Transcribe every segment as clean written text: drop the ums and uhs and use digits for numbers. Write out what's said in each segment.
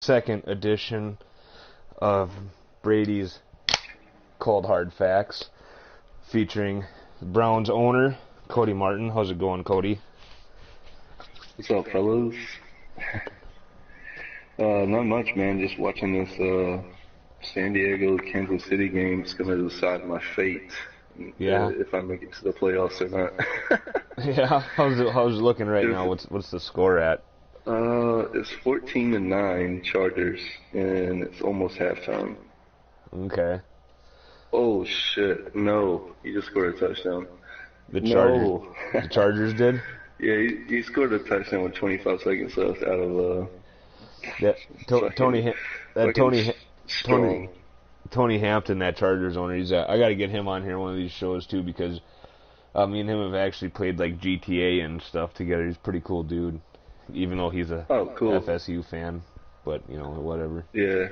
second edition of Brady's Cold Hard Facts, featuring the Browns owner, Cody Martin. How's it going, Cody? What's up, fellas? Not much, man. Just watching this San Diego Kansas City game. It's gonna decide my fate. Yeah. If I make it to the playoffs or not. Yeah. How's it looking right now? What's the score at? It's 14-9 Chargers, and it's almost halftime. Okay. Oh shit! No, he just scored a touchdown. The Chargers. No. The Chargers did. Yeah, he scored a touchdown with 25 seconds left out of Yeah. strong. Tony Hampton, that Chargers owner. I got to get him on here one of these shows too, because me and him have actually played like GTA and stuff together. He's a pretty cool dude, even though he's a cool. FSU fan. But whatever. Yeah.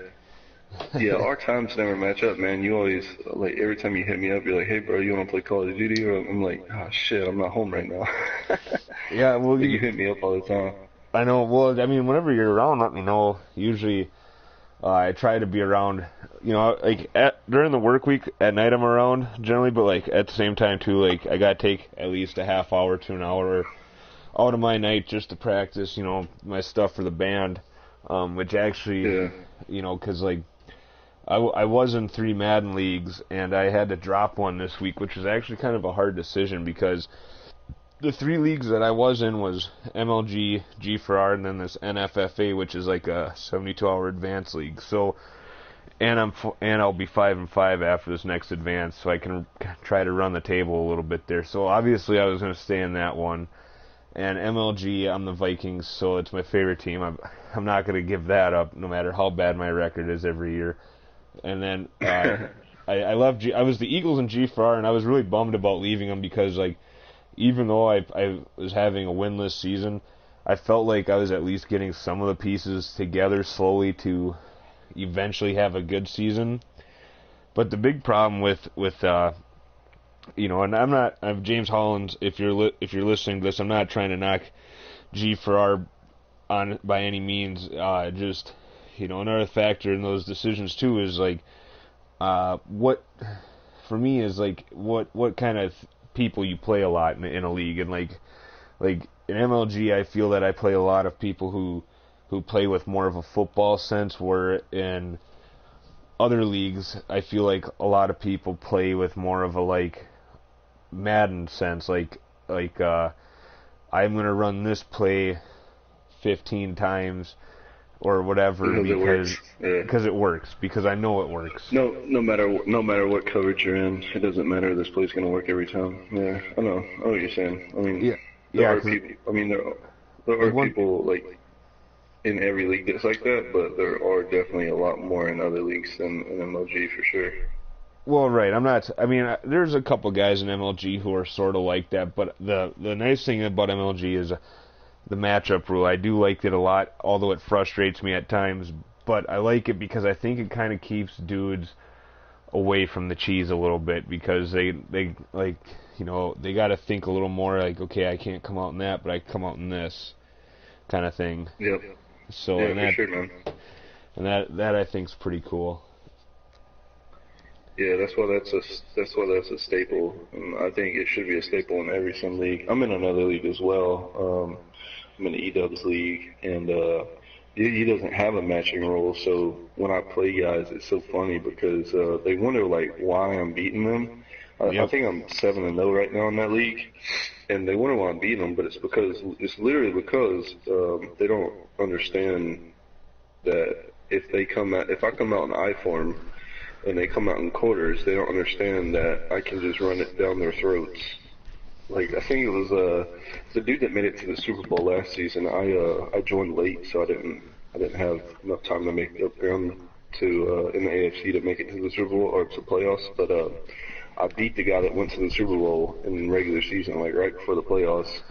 Yeah, our times never match up, man. You always, like, every time you hit me up, you're like, hey, bro, you want to play Call of Duty? Or I'm like, oh, shit, I'm not home right now. Yeah, well, you hit me up all the time. I know. Well, I mean, whenever you're around, let me know. Usually, I try to be around, like, during the work week, at night I'm around, generally, but, like, at the same time, too, like, I gotta take at least a half hour to an hour out of my night just to practice, my stuff for the band, which actually, because, like, I was in 3 Madden leagues, and I had to drop one this week, which was actually kind of a hard decision, because the 3 leagues that I was in was MLG, G4R, and then this NFFA, which is like a 72-hour advance league. So, and I'll be 5-5 after this next advance, so I can try to run the table a little bit there. So obviously I was going to stay in that one. And MLG, I'm the Vikings, so it's my favorite team. I'm not going to give that up, no matter how bad my record is every year. And then I love I was the Eagles in G4R, and I was really bummed about leaving them because, like, even though I was having a winless season, I felt like I was at least getting some of the pieces together slowly to eventually have a good season. But the big problem with and I'm James Hollins. If you're listening to this, I'm not trying to knock G4R on by any means. Just another factor in those decisions too is like what for me is like what kind of people you play a lot in a league, and like in MLG I feel that I play a lot of people who play with more of a football sense, where in other leagues I feel like a lot of people play with more of a like Madden sense, like I'm gonna run this play 15 times or whatever because it works, because I know it works. No matter what coverage you're in, it doesn't matter. This play's gonna work every time. Yeah, I know what you're saying. I mean, there are people. I mean, there are people like in every league that's like that, but there are definitely a lot more in other leagues than in MLG for sure. Well, right. There's a couple guys in MLG who are sort of like that, but the nice thing about MLG is the matchup rule. I do like it a lot, although it frustrates me at times, but I like it because I think it kind of keeps dudes away from the cheese a little bit, because they like, they got to think a little more like, okay, I can't come out in that, but I can come out in this kind of thing. Yep. So, yeah, for sure, man. And that I think's pretty cool. Yeah, that's why that's a staple, and I think it should be a staple in every sim league. I'm in another league as well. I'm in the E-Dubs league, and he doesn't have a matching rule. So when I play guys, it's so funny because they wonder like why I'm beating them. I think I'm 7-0 right now in that league, and they wonder why I'm beating them. But it's literally because they don't understand that if I come out in I form and they come out in quarters, they don't understand that I can just run it down their throats. Like, I think it was the dude that made it to the Super Bowl last season. I joined late, so I didn't have enough time to make up ground to in the AFC to make it to the Super Bowl or to playoffs. But I beat the guy that went to the Super Bowl in regular season, like right before the playoffs.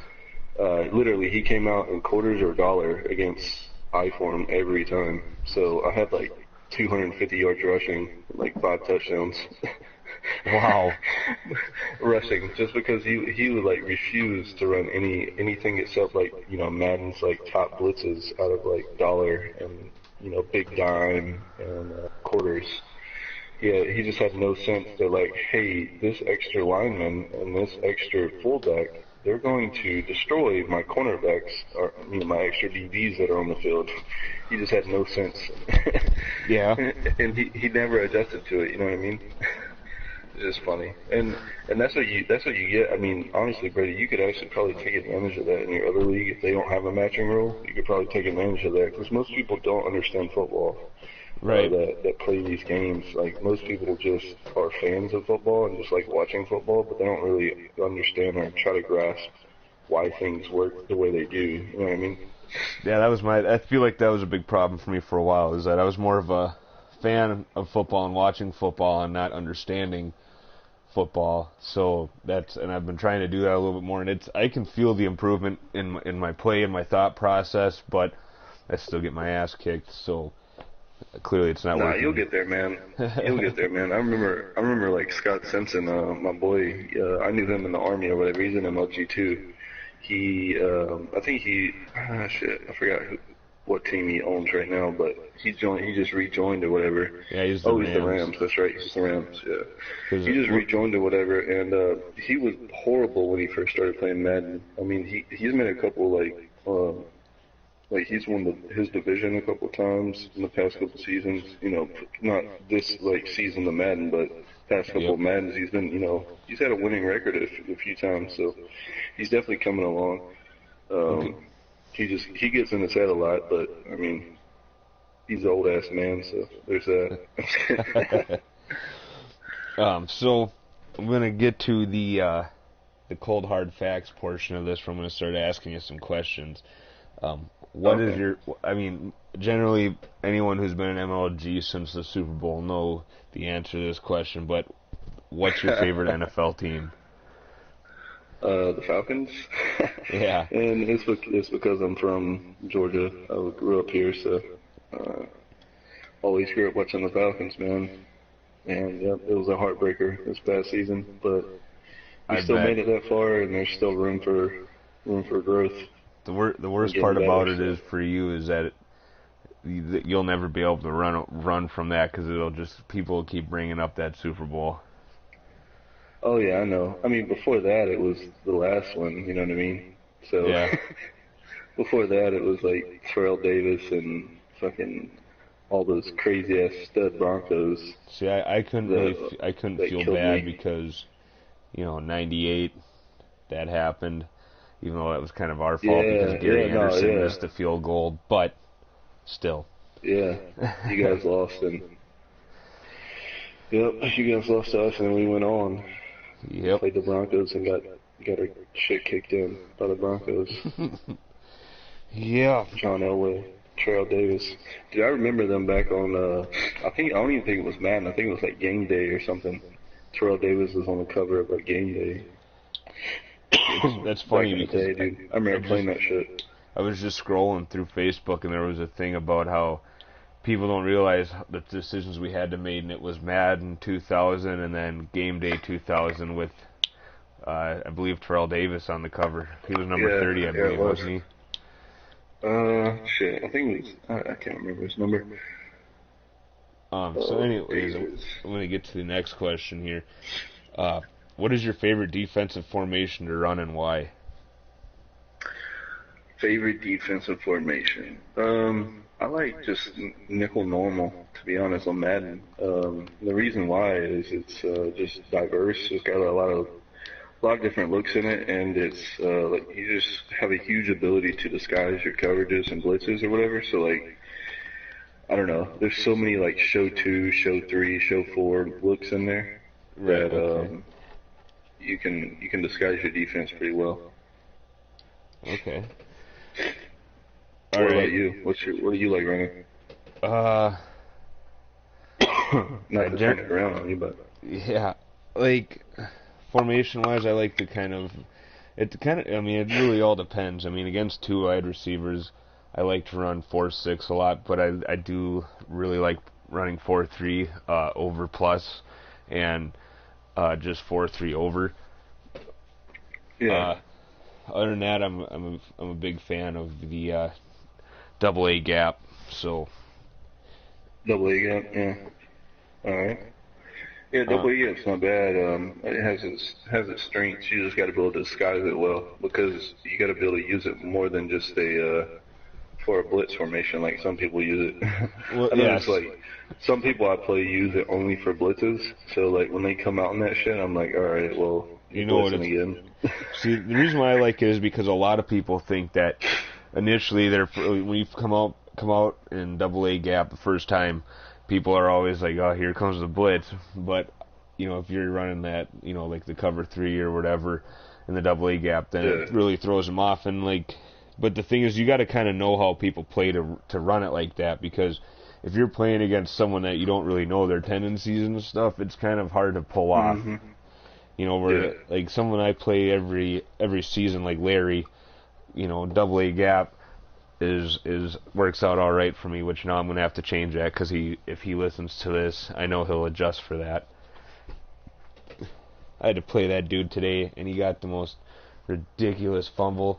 Literally, he came out in quarters or dollar against I form every time. So I had like 250 yards rushing, like 5 touchdowns. Wow. Rushing, just because he would like refuse to run anything except like Madden's like top blitzes out of like dollar, and big dime and quarters. Yeah, he just had no sense that like, hey, this extra lineman and this extra fullback, they're going to destroy my cornerbacks or my extra DBs that are on the field. He just had no sense. Yeah. And he never adjusted to it. You know what I mean? It's just funny, and that's what you get. I mean, honestly, Brady, you could actually probably take advantage of that in your other league if they don't have a matching rule. You could probably take advantage of that because most people don't understand football. Right. That play these games. Like most people just are fans of football and just like watching football, but they don't really understand or try to grasp why things work the way they do. You know what I mean? Yeah, I feel like that was a big problem for me for a while, is that I was more of a fan of football and watching football and not understanding football. So and I've been trying to do that a little bit more, and I can feel the improvement in my play and my thought process, but I still get my ass kicked, so clearly it's not working. You'll get there, man. You'll get there, man. I remember like Scott Simpson, my boy. I knew him in the Army or whatever. He's in MLG too. I think I forgot what team he owns right now, but he just rejoined or whatever. Yeah, he's the Rams. He's the Rams. That's right, he's the Rams. Yeah, he just rejoined or whatever, and he was horrible when he first started playing Madden. I mean, he's made a couple like he's won his division a couple times in the past couple seasons. Not this like season of Madden, but past couple of Maddens, he's been he's had a winning record a few times, so he's definitely coming along. He gets in his head a lot, but I mean, he's an old ass man, so there's that. So I'm gonna get to the cold hard facts portion of this, where I'm gonna start asking you some questions. What is your? I mean, generally anyone who's been in MLG since the Super Bowl know the answer to this question, but what's your favorite NFL team? The Falcons. Yeah. And it's because I'm from Georgia. I grew up here, so always grew up watching the Falcons, man. And yep, it was a heartbreaker this past season, but we still made it that far, and there's still room for growth. The worst part about it is for you is that you'll never be able to run from that, because people will keep bringing up that Super Bowl. Oh yeah, I know. I mean, before that it was the last one. You know what I mean? So yeah. Before that it was like Terrell Davis and fucking all those crazy ass stud Broncos. See, I couldn't feel bad because 98 that happened. Even though that was kind of our fault because Gary Anderson missed the field goal, but still. Yeah, you guys lost, and you guys lost to us, and then we went on. Yep. Played the Broncos and got our shit kicked in by the Broncos. Yeah. John Elway, Terrell Davis. Dude, I remember them back on. I don't even think it was Madden. I think it was like Game Day or something. Terrell Davis was on the cover of Game Day. That's funny because dude. I remember playing that shit. I was just scrolling through Facebook, and there was a thing about how people don't realize the decisions we had to make, and it was Madden 2000 and then Game Day 2000 with, I believe, Terrell Davis on the cover. He was number 30, I believe, wasn't he? Shit. I think it was. I can't remember his number. So anyways, I'm going to get to the next question here. What is your favorite defensive formation to run, and why? Favorite defensive formation? I like just nickel normal, to be honest, on Madden. The reason why is it's just diverse. It's got a lot of different looks in it, and it's like you just have a huge ability to disguise your coverages and blitzes or whatever. So like, I don't know. There's so many like show 2, show 3, show 4 looks in there that you can disguise your defense pretty well. Okay. What about you? What do you like running? Not to turn it around on you, but yeah, like formation-wise, I like to kind of. I mean, it really all depends. I mean, against two wide receivers, I like to run 4-6 a lot, but I do really like running 4-3 over plus, and just 4-3 over. Yeah. Other than that, I'm a big fan of the double A gap. So Double A gap, yeah. All right. Yeah, double A gap's not bad. It has its strengths. You just got to be able to disguise it well because you got to be able to use it more than just for a blitz formation like some people use it. Well, I know yes. it's like some people I play use it only for blitzes. So like when they come out in that shit, I'm like, all right, well, you know what blitzing again. See, the reason why I like it is because a lot of people think that initially when you come out in double A gap the first time, people are always like, oh, here comes the blitz. But if you're running that, like the cover 3 or whatever in the double A gap, then it really throws them off. And but the thing is, you got to kind of know how people play to run it like that, because if you're playing against someone that you don't really know their tendencies and stuff, it's kind of hard to pull off. Where like someone I play every season, like Larry, double A gap is works out all right for me. Which now I'm gonna have to change that, because if he listens to this, I know he'll adjust for that. I had to play that dude today, and he got the most ridiculous fumble.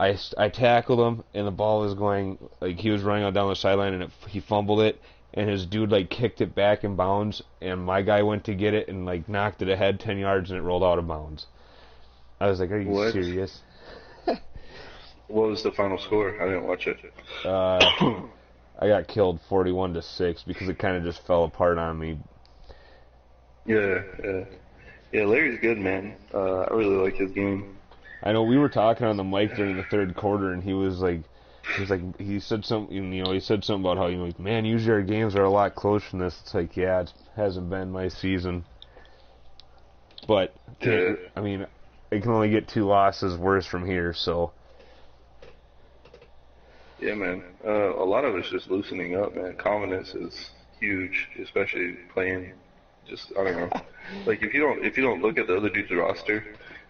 I tackled him, and the ball was going, like, he was running on down the sideline, and he fumbled it, and his dude, like, kicked it back in bounds, and my guy went to get it and, like, knocked it ahead 10 yards, and it rolled out of bounds. I was like, are you serious? What was the final score? I didn't watch it. I got killed 41-6 because it kind of just fell apart on me. Yeah, Larry's good, man. I really like his game. I know we were talking on the mic during the third quarter, and he said something, he said something about how, man, usually our games are a lot closer than this. It's like, yeah, it hasn't been my season. But, I mean, it can only get 2 losses worse from here, so. Yeah, man. A lot of it's just loosening up, man. Confidence is huge, especially playing. Just, I don't know. Like, if you don't look at the other dude's roster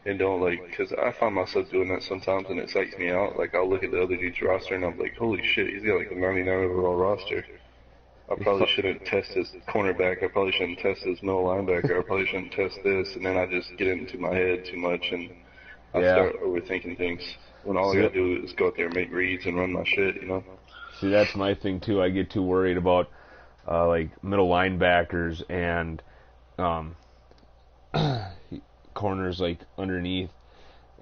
and don't, like, because I find myself doing that sometimes and it psychs me out. Like, I'll look at the other dude's roster and I'm like, holy shit, he's got like a 99 overall roster. I probably shouldn't test his cornerback. I probably shouldn't test his middle linebacker. I probably shouldn't test this. And then I just get into my head too much and I start overthinking things. When all I gotta do is go out there and make reads and run my shit, See, that's my thing too. I get too worried about like middle linebackers and corners like underneath,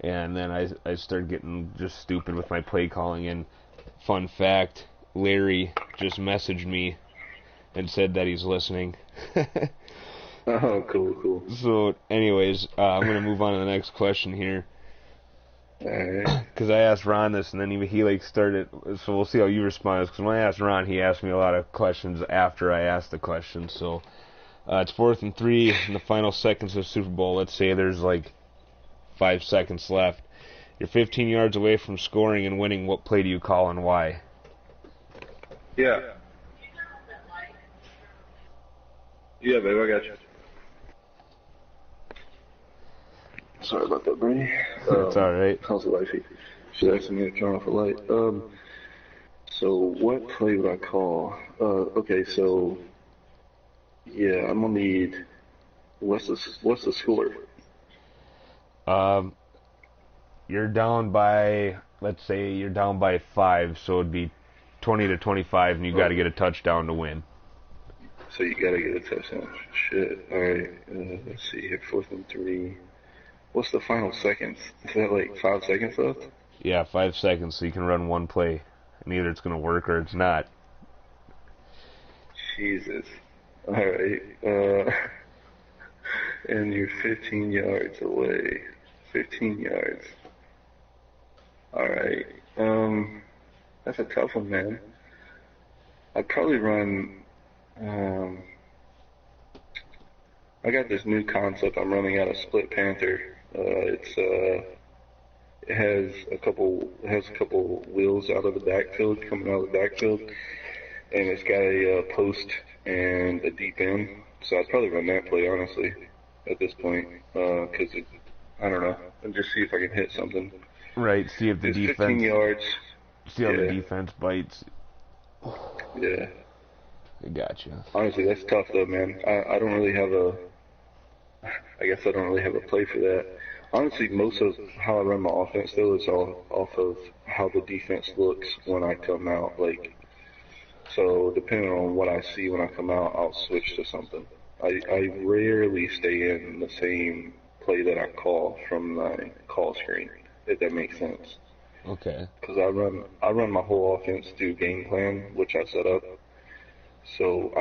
and then I start getting just stupid with my play calling. And fun fact, Larry just messaged me and said that he's listening. Oh, cool. So, anyways, I'm gonna move on to the next question here. Because I asked Ron this, and then he like started. So we'll see how you respond. Because when I asked Ron, he asked me a lot of questions after I asked the question. So it's 4th and 3 in the final seconds of the Super Bowl. Let's say there's like 5 seconds left. You're 15 yards away from scoring and winning. What play do you call and why? Yeah, babe, I got you. Sorry about that, Bernie. It's alright. How's the wifey? She's asking me to turn off the light. So what play would I call? Okay, so yeah, I'm gonna need. What's the score? You're down by, let's say you're down by 5, so it'd be 20-25, and you got to get a touchdown to win. So you gotta get a touchdown. Shit. All right. Let's see here. 4th and 3. What's the final seconds? Is that like 5 seconds left? Yeah, 5 seconds, so you can run one play. And either it's going to work or it's not. Jesus. Alright. And you're 15 yards away. 15 yards. Alright. That's a tough one, man. I'd probably run... I got this new concept I'm running out of Split Panther. It has a couple wheels out of the backfield, coming out of the backfield, and it's got a post and a deep end. So I'd probably run that play, honestly, at this point, because I don't know, and just see if I can hit something. Right. See if the defense. 15 yards. See how the defense bites. Yeah. I gotcha. Honestly, that's tough though, man. I don't really have a. I guess I don't really have a play for that. Honestly, most of how I run my offense, though, is all off of how the defense looks when I come out. Like, So depending on what I see when I come out, I'll switch to something. I rarely stay in the same play that I call from my call screen, if that makes sense. Okay. Because I run my whole offense through game plan, which I set up. So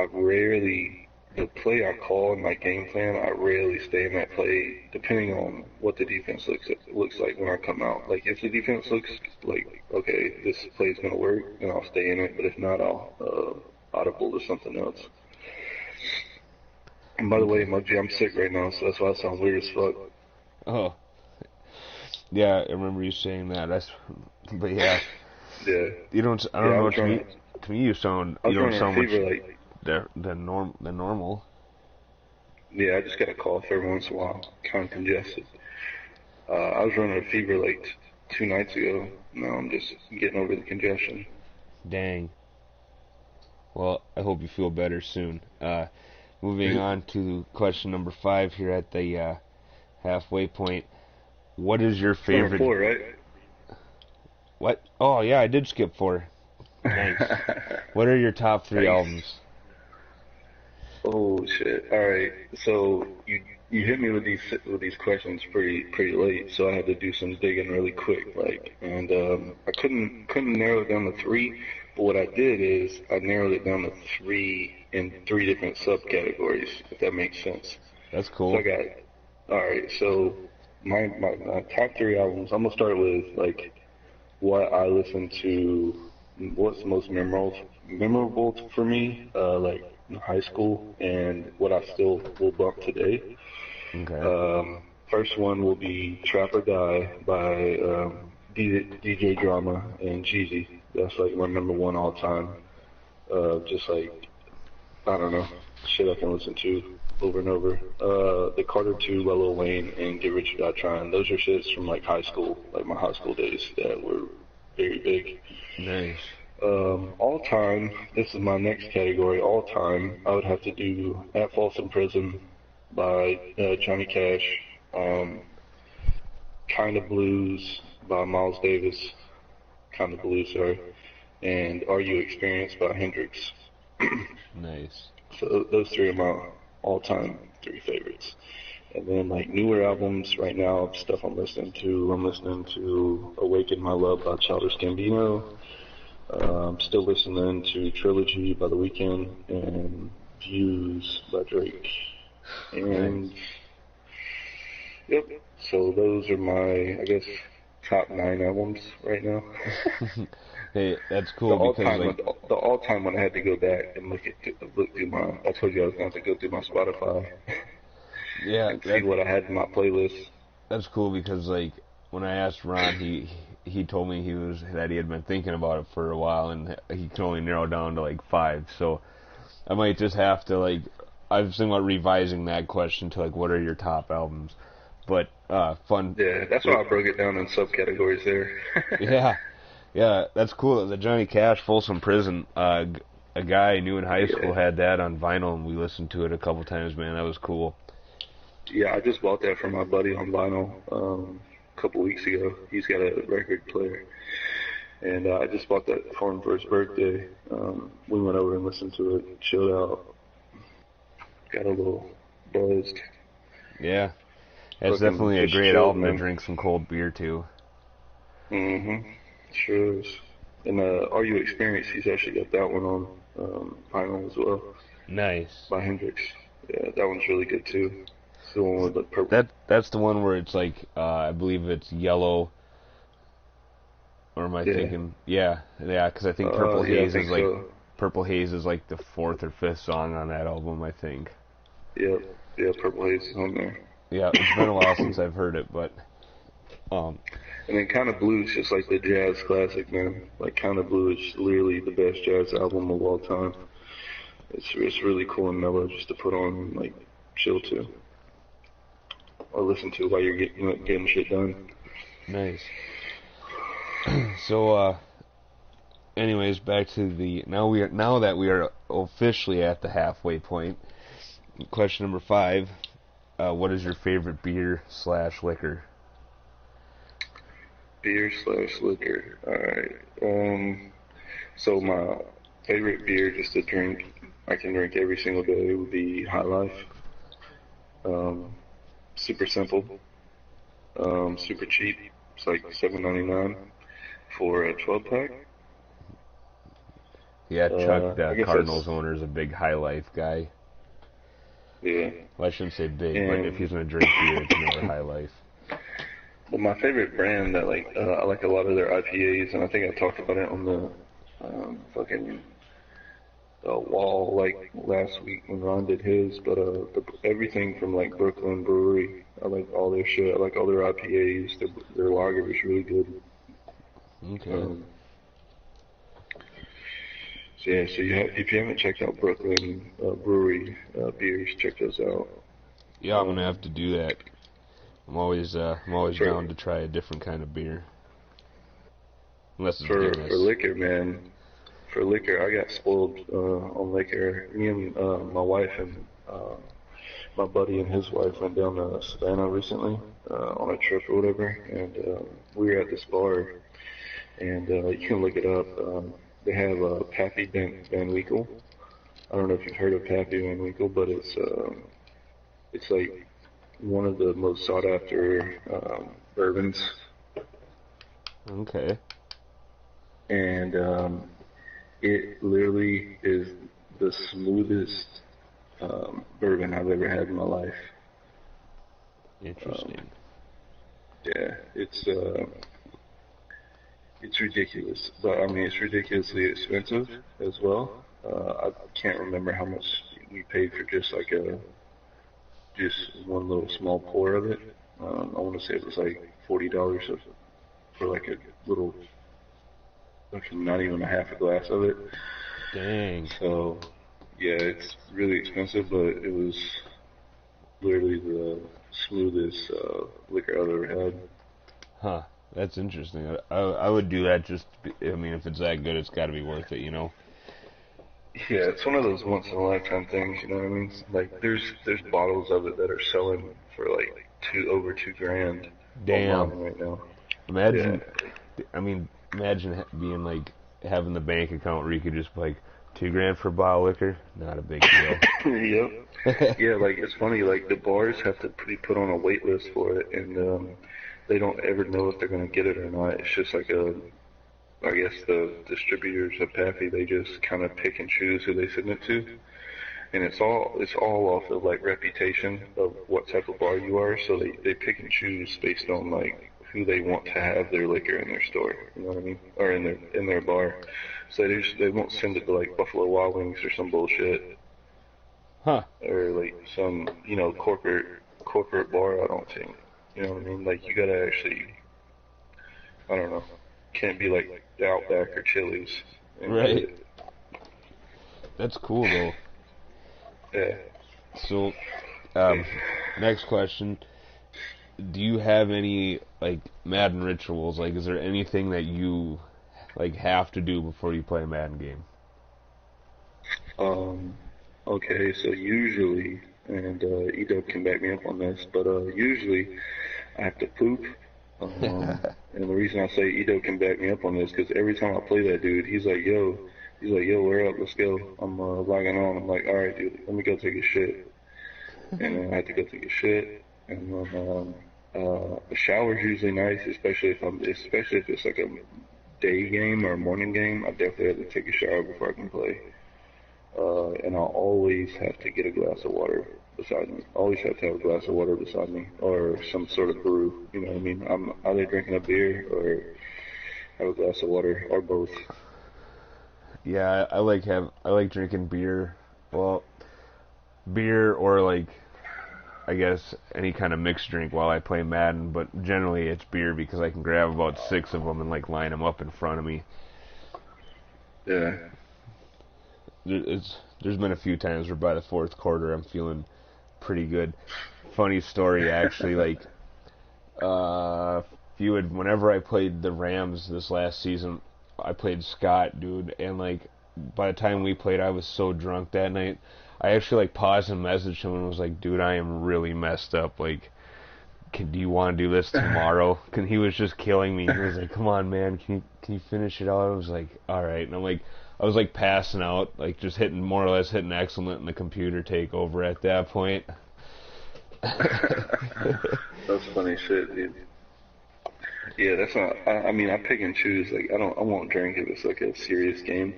the play I call in my game plan, I rarely stay in that play, depending on what the defense looks like when I come out. Like if the defense looks like okay, this play is gonna work, then I'll stay in it. But if not, I'll audible to something else. And by the way, Okay. Muggy, I'm sick right now, so that's why I sound weird as fuck. Oh, yeah, I remember you saying that. But yeah, Yeah, you don't. I yeah, don't know. To me, I you was don't running a sound much fever like, than normal. yeah, I just got a cough every once in a while, kind of congested. I was running a fever like 2 nights ago. Now I'm just getting over the congestion. Dang. Well, I hope you feel better soon. Moving on to question number 5 here at the halfway point. What is your It's number favorite? 4, right? What? Oh yeah, I did skip 4. Nice. What are your top 3 Nice. albums? Oh shit! All right, so you hit me with these questions pretty late, so I had to do some digging really quick, like, and I couldn't narrow it down to 3, but what I did is I narrowed it down to 3 in 3 different subcategories, if that makes sense. That's So I cool. got all right. So my top 3 albums. I'm gonna start with like what I listen to, what's most memorable for me, like in high school, and what I still will bump today. Okay. First one will be "Trap or Die" by DJ Drama and Jeezy. That's like my number one all time. Just like I don't know, shit I can listen to over and over. The Carter 2 by Lil Wayne and Get Rich or Die Trying. Those are shits from like high school, like my high school days that were very big. Nice. All time, this is my next category. All time, I would have to do At Folsom Prison by Johnny Cash. Kind of Blues by Miles Davis. Kind of Blues, sorry. And Are You Experienced by Hendrix. Nice. So those 3 are my all-time 3 favorites. And then like newer albums right now, stuff I'm listening to Awaken My Love by Childish Gambino. I'm still listening to Trilogy by The Weeknd and Views by Drake. And Nice. yep, so those are my, I guess, top 9 albums right now. Hey, that's The cool because all-time like, one, the all-time one, I had to go back and look through my. I told you I was going to have to go through my Spotify yeah, and see what I had in my playlist. that's cool because like when I asked Ron, he told me that he had been thinking about it for a while and he can only narrow down to like 5. So I might just have to like I was thinking about revising that question to like what are your top albums. But fun. Yeah, that's why I broke it down in subcategories there. Yeah, yeah, that's cool. The Johnny Cash Folsom Prison. A guy I knew in high school Yeah. had that on vinyl, and we listened to it a couple times. Man, that was cool. Yeah, I just bought that from my buddy on vinyl a couple weeks ago. He's got a record player, and I just bought that for him for his birthday. We went over and listened to it, chilled out, got a little buzzed. Yeah, it's Fucking definitely a just great chilled, album to man. drink some cold beer to. Sure is. And Are You Experienced? He's actually got that one on vinyl as well Nice. by Hendrix. Yeah, that one's really good too. It's the one with the purple. That's the one where it's like I believe it's yellow. Or am I Yeah. thinking? Yeah, yeah. Because I think Yeah, I think so. Purple Haze is like the 4th or 5th song on that album. I think. Yep. Yeah, Purple Haze is on there. Yeah, it's been a while since I've heard it, but And then Kind of Blue is just like the jazz classic, man. Like Kind of Blue is literally the best jazz album of all time. It's really cool and mellow just to put on, like, chill to or listen to while you're getting shit done. nice. So, anyways, back to the now that we are officially at the halfway point. Question number 5: what is your favorite beer / liquor? Beer / liquor. All right. So my favorite beer just to drink, I can drink every single day, would be High Life. Um, Super simple, super cheap. It's like $7.99 for a 12 pack. Yeah, Chuck, I the guess Cardinals that's owner, is a big High Life guy. yeah. Well, I shouldn't say big, but if And he's gonna drink beer, it's another High Life. well, my favorite brand that I like a lot of their IPAs, and I think I talked about it on the fucking wall like last week when Ron did his. But everything from like Brooklyn Brewery, I like all their shit. I like all their IPAs. Their lager is really good. Okay. Um, so yeah, if you haven't checked out Brooklyn Brewery beers, check those out. Yeah, I'm gonna Um, have to do that. I'm always for down to try a different kind of beer, unless it's for Guinness. liquor, man. For liquor, I got spoiled on liquor. Me and my wife and my buddy and his wife went down to Savannah recently on a trip or whatever, and we were at this bar, and you can look it up. They have Pappy Van Winkle. I don't know if you've heard of Pappy Van Winkle, but it's like one of the most sought after bourbons, Okay, and it literally is the smoothest bourbon I've ever had in my life. Um, interesting. yeah, it's ridiculous, but I mean it's ridiculously expensive as well. I can't remember how much we paid for just one little small pour of it. I want to say it was like $40 for like a little, like not even a half a glass of it. Dang. So yeah, it's really expensive, but it was literally the smoothest liquor I've ever had. Huh. That's interesting. I would do that just. I mean, if it's that good, it's got to be worth it, you know. Yeah, it's one of those once in a lifetime things, you know what I mean? Like there's bottles of it that are selling for like over 2 grand online Damn. right now. Yeah. Imagine. I mean, imagine being like having the bank account where you could just be like 2 grand for a bottle of liquor. Not a big deal. Yep. Yeah, like it's funny, like the bars have to be put on a wait list for it, and they don't ever know if they're gonna get it or not. It's just like I guess the distributors of Pappy, they just kind of pick and choose who they send it to, and it's all off of like reputation of what type of bar you are. So they pick and choose based on like who they want to have their liquor in their store. You know what I mean? Or in their bar. So they won't send it to like Buffalo Wild Wings or some bullshit Huh. or like some corporate bar. I don't think. You know what I mean? Like you gotta actually, I don't know, can't be like Outback or Chili's and get Right. it. That's cool though. Yeah. So, See. next question. Do you have any like Madden rituals? Like, is there anything that you like have to do before you play a Madden game? Um, okay, so usually, and Edub can back me up on this, but usually I have to poop. And the reason I say Edub can back me up on this because every time I play that dude, he's like, yo, we're up, let's go. I'm logging on. I'm like, all right, dude, let me go take a shit. And then I have to go take a shit, and then the shower's usually nice, especially if it's like a day game or a morning game. I definitely have to take a shower before I can play. And I'll always have to get a glass of water beside me. Always have to have a glass of water beside me, or some sort of brew. You know what I mean? I'm either drinking a beer or have a glass of water, or both. Yeah, I like drinking beer. Well, beer or like I guess any kind of mixed drink while I play Madden, but generally it's beer because I can grab about 6 of them and like line them up in front of me. Yeah. There's been a few times where by the fourth quarter I'm feeling pretty good. Funny story actually, like if you would whenever I played the Rams this last season, I played Scott, dude, and like by the time we played, I was so drunk that night. I actually like paused and messaged him and was like, "Dude, I am really messed up. Like, do you want to do this tomorrow?" Cause he was just killing me. He was like, "Come on, man, can you finish it out?" I was like, "All right," and I'm like, I was like passing out, like just hitting more or less hitting excellent, and the computer take over at that point. That's funny shit, dude. Yeah, that's not. I mean, I pick and choose. Like, I won't drink if it's like a serious game.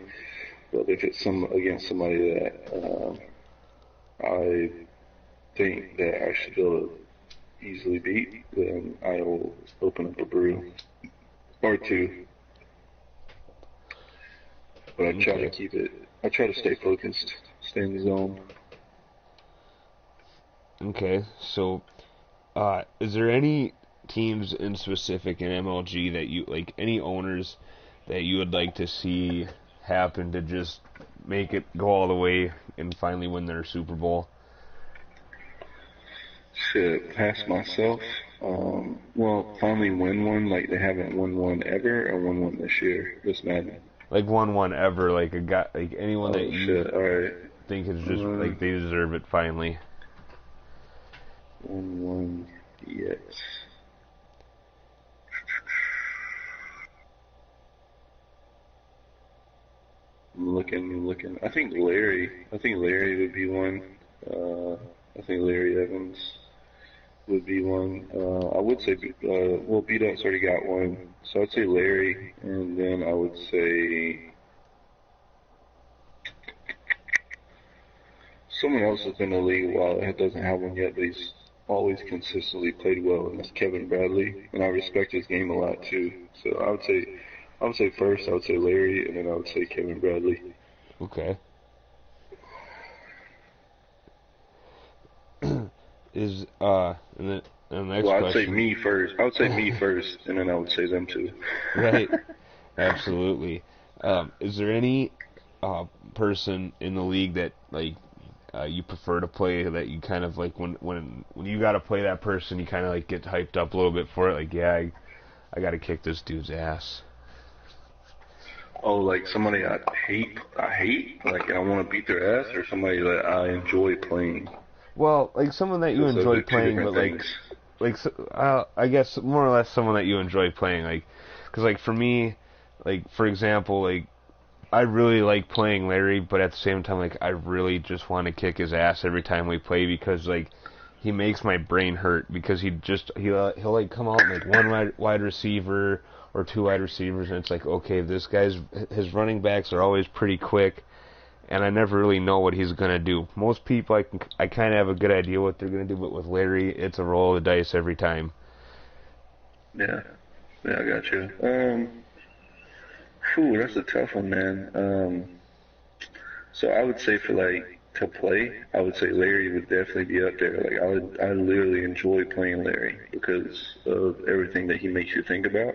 But if it's against somebody that I think that I should be able to easily beat, then I will open up a brew or two. But I try to keep it. I try to stay focused, stay in the zone. Okay, so is there any teams in specific in MLG that you like, any owners that you would like to see happen to just make it go all the way and finally win their Super Bowl? Shit, past myself. Well, finally win one like they haven't won one ever or won one this year. This Madden. Like won one ever, like a guy, like anyone that you Alright. think is just like they deserve it finally. Won one yet. I'm looking. I think Larry would be one. I think Larry Evans would be one. I would say, well, B-Dot's already got one. So I'd say Larry, and then I would say someone else has been in the league a while that doesn't have one yet, but he's always consistently played well, and that's Kevin Bradley. And I respect his game a lot too. So I would say first, I would say Larry, and then I would say Kevin Bradley. Okay. Is and then the next Well, I'd question. say me first. I would say me first, and then I would say them too. Right. Absolutely. Is there any person in the league that like you prefer to play, that you kind of like when you got to play that person, you kind of like get hyped up a little bit for it, like, yeah, I got to kick this dude's ass? Oh, like somebody I hate, like I want to beat their ass, or somebody that I enjoy playing. Well, like someone that you enjoy playing, but I guess more or less someone that you enjoy playing, like, because like for me, like for example, like I really like playing Larry, but at the same time, like I really just want to kick his ass every time we play, because like he makes my brain hurt, because he'll like come out like one wide receiver or two wide receivers, and it's like, okay, his running backs are always pretty quick, and I never really know what he's gonna do. Most people I kind of have a good idea what they're gonna do, but with Larry, it's a roll of the dice every time. Yeah, I got you. That's a tough one, man. So I would say for like to play, I would say Larry would definitely be up there. Like I literally enjoy playing Larry because of everything that he makes you think about.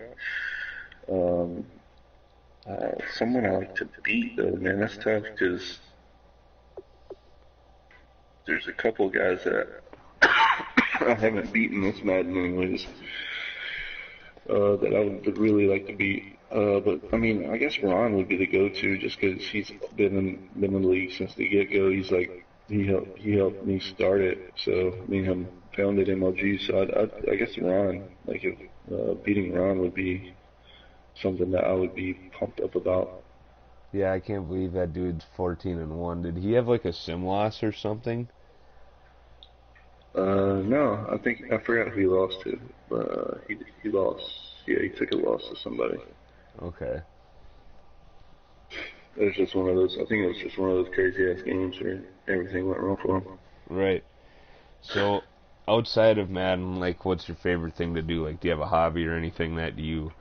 Someone I like to beat though, man, that's tough because there's a couple guys that I haven't beaten this Madden anyways, that I would really like to beat. But I mean, I guess Ron would be the go-to just because he's been in the league since the get-go. He's like he helped me start it, so me and him founded MLG. So I guess Ron, like if beating Ron would be something that I would be pumped up about. Yeah, I can't believe that dude's 14-1. Did he have like a sim loss or something? No, I forgot who he lost to, but he lost. Yeah, he took a loss to somebody. Okay. It was just one of those. I think it was just one of those crazy ass games where everything went wrong for him. Right. So, outside of Madden, like, what's your favorite thing to do? Like, do you have a hobby or anything that you...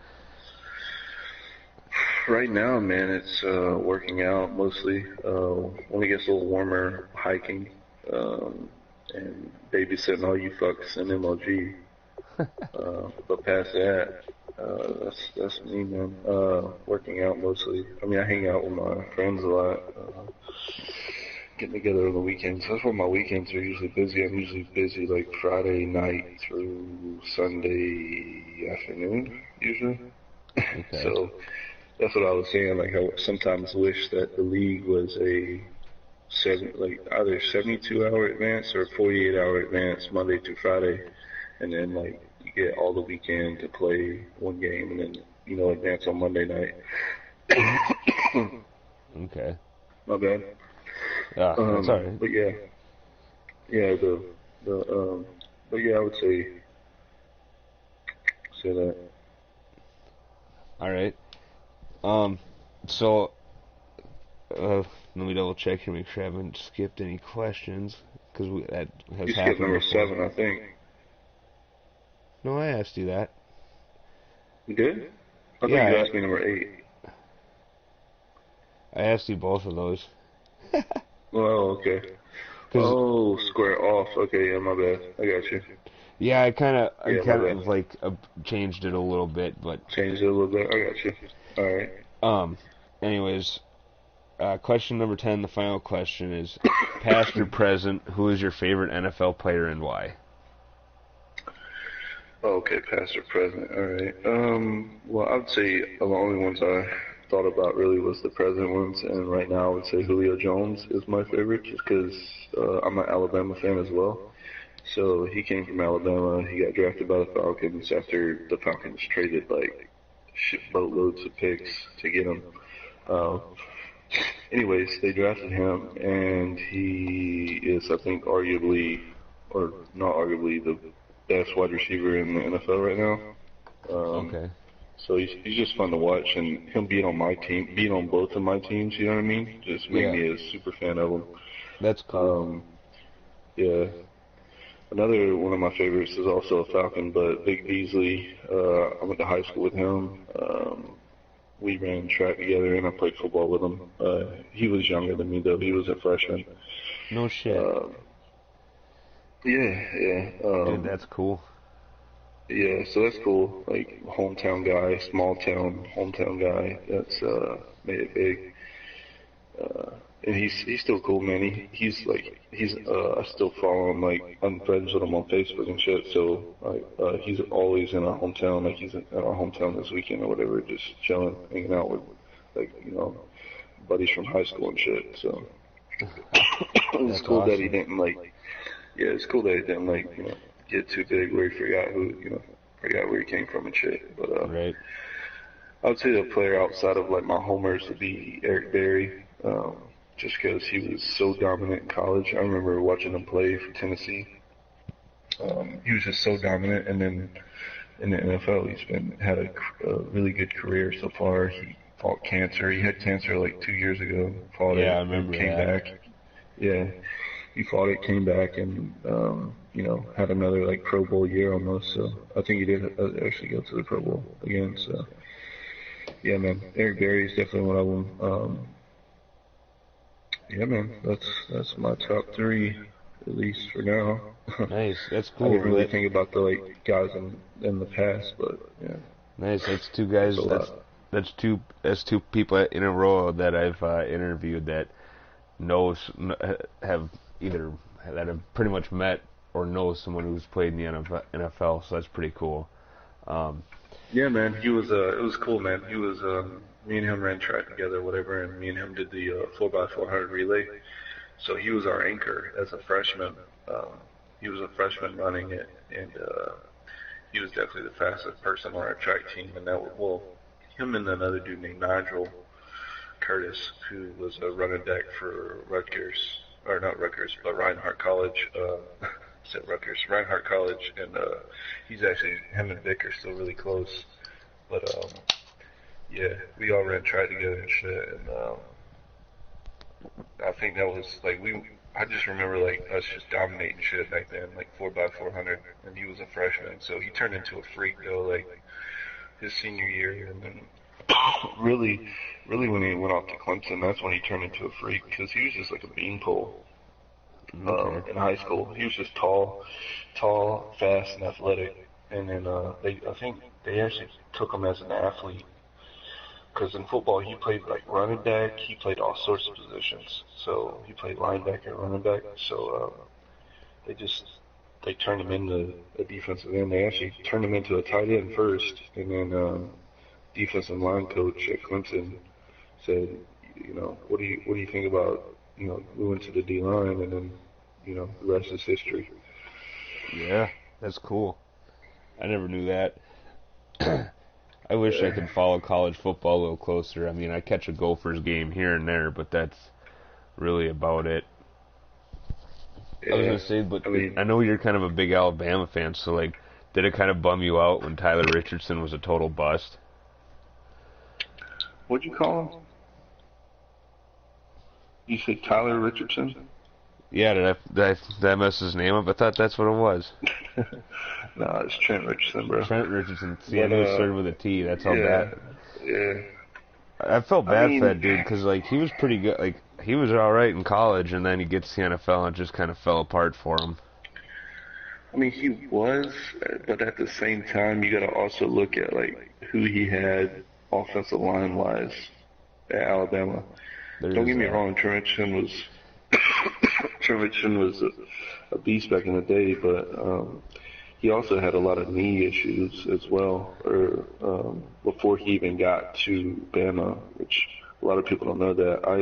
Right now, man, it's working out mostly. When it gets a little warmer, hiking, and babysitting all you fucks in MLG. But past that, that's me, man. Working out mostly. I mean, I hang out with my friends a lot. Getting together on the weekends. That's where my weekends are usually busy. I'm usually busy like Friday night through Sunday afternoon, usually. Okay. So that's what I was saying. Like, I sometimes wish that the league was either 72-hour advance or 48-hour advance, Monday through Friday, and then like you get all the weekend to play one game, and then advance on Monday night. Okay. My bad. That's all right. But yeah, but yeah, I would say that. All right. Um, so let me double check here, make sure I haven't skipped any questions, because that has You skipped happened number before. 7, I think. No, I asked you that. You did? I thought Yeah, you asked me number 8. I asked you both of those. Oh, okay. Cause Oh, square off. Okay, yeah, my bad. I got you. yeah, I kind Yeah, my bad. of like changed it a little bit, but Changed it a little bit. I got you. All right. um, anyways, question number 10, the final question is, past or present, who is your favorite NFL player and why? Okay, past or present. All right. Well, I would say the only ones I thought about really was the present ones, and right now I would say Julio Jones is my favorite, just because I'm an Alabama fan as well. So he came from Alabama. He got drafted by the Falcons after the Falcons traded like boatloads of picks to get him. Uh, Anyways, they drafted him, and he is, I think, arguably, or not arguably, the best wide receiver in the NFL right now. Okay. So he's just fun to watch, and him being on my team, being on both of my teams, you know what I mean, just made Yeah, me a super fan of him. that's cool. Yeah. Another one of my favorites is also a Falcon, but Big Beasley. I went to high school with him. We ran track together, and I played football with him. He was younger than me, though. He was a freshman. No shit. Uh, yeah. Dude, that's cool. Yeah, so that's cool. Like, hometown guy, small town, hometown guy. That's made it big. And he's still cool, man. I still follow him. Like, I'm friends with him on Facebook and shit. So he's always in our hometown. Like, he's in our hometown this weekend or whatever, just chilling, hanging out with, like, buddies from high school and shit. So it was That's cool that he awesome. didn't like. Yeah, it's cool that he didn't like, get too big where he forgot where he came from and shit. But Right. I would say the player outside of like my homers would be Eric Berry, just because he was so dominant in college. I remember watching him play for Tennessee. He was just so dominant, and then in the NFL, he's had a really good career so far. He fought cancer. He had cancer like 2 years ago. Fought Yeah, I it and remember came that. back. Yeah, he fought it, came back, and had another like Pro Bowl year almost. So I think he did actually go to the Pro Bowl again. So yeah, man, Eric Berry is definitely one of them. Yeah, man, that's my top 3 at least for now. Nice. That's I didn't cool. really think about the like guys in the past, but yeah, Nice. That's two that's a guys. lot. That's two people in a row that I've interviewed that knows have either that have pretty much met or know someone who's played in the NFL. So that's pretty cool. Um, Yeah, man, he was. It was cool, man. He was. Me and him ran track together, whatever, and me and him did the 4x400 relay. So he was our anchor as a freshman. Um, he was a freshman running it, and he was definitely the fastest person on our track team. And him and another dude named Nigel Curtis, who was a running back for Rutgers, or not Rutgers, but Reinhardt College. Said Rutgers, Reinhardt College, and him and Vic are still really close. But yeah, we all ran track together and shit, and I think that was like I just remember like us just dominating shit back then, like 4x400, and he was a freshman, so he turned into a freak though, like his senior year, and then really, really when he went off to Clemson, that's when he turned into a freak because he was just like a beanpole. okay. In high school, he was just tall, fast, and athletic. And then I think they actually took him as an athlete because in football he played like running back. He played all sorts of positions. So he played linebacker, running back. So they just they turned him into a defensive end. They actually turned him into a tight end first, and then defensive line coach at Clemson said, what do you think about moving to the D line, and then the rest is history. Yeah, that's cool. I never knew that. I wish I could follow college football a little closer. I mean, I catch a Gophers game here and there, but that's really about it. I was Yeah, gonna say, but I mean, I know you're kind of a big Alabama fan, so like, did it kind of bum you out when Tyler Richardson was a total bust? what'd you call him? You said Tyler Richardson? Yeah, did I mess his name up? I thought that's what it was. No, it's Trent Richardson, bro. Trent Richardson. See, I But knew it started with a T. That's how yeah, bad. yeah. I felt I bad for that mean, dude because like he was pretty good. Like he was all right in college, and then he gets to the NFL and it just kind of fell apart for him. he was, but at the same time, you got to also look at like who he had offensive line wise at Alabama. There Don't is get me that. wrong, Trent Richardson was a beast back in the day, but he also had a lot of knee issues as well, or before he even got to Bama, which a lot of people don't know that. I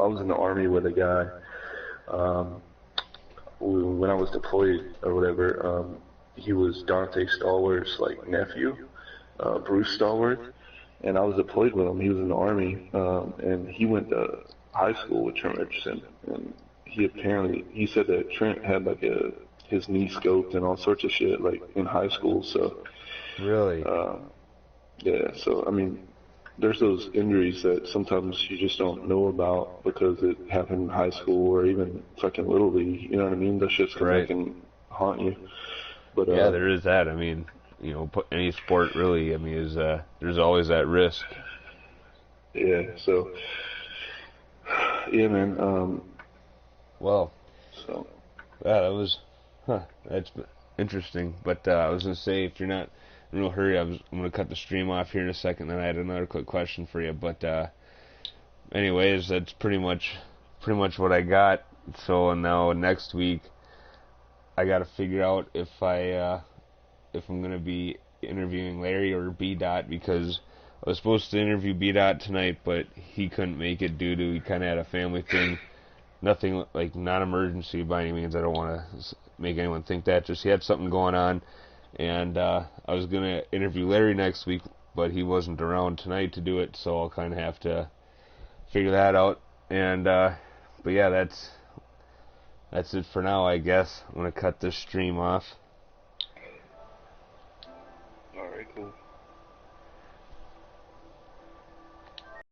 was in the army with a guy. Um, when I was deployed or whatever, he was Dante Stallworth's like nephew, Bruce Stallworth, and I was deployed with him. He was in the army, and he went to high school with Trent Richardson, and he said that Trent had like his knee scoped and all sorts of shit like in high school. So Really? uh, yeah, so there's those injuries that sometimes you just don't know about because it happened in high school or even fucking little league. You know what I mean? Those shits come back Right. and haunt you. But Yeah, there is that. I mean, any sport really. I mean, is there's always that risk. yeah, so yeah, man. Well, So yeah, that was, that's interesting. But I was gonna say, if you're not in a real hurry, I'm gonna cut the stream off here in a second. Then I had another quick question for you. But anyways, that's pretty much what I got. So now next week, I got to figure out if I'm gonna be interviewing Larry or B Dot because I was supposed to interview B Dot tonight, but he couldn't make it due to he kind of had a family thing. Nothing like non-emergency by any means. I don't want to make anyone think that. Just he had something going on, and I was gonna interview Larry next week, but he wasn't around tonight to do it, so I'll kind of have to figure that out. And but yeah, that's it for now, I guess. I'm gonna cut this stream off. all right, cool.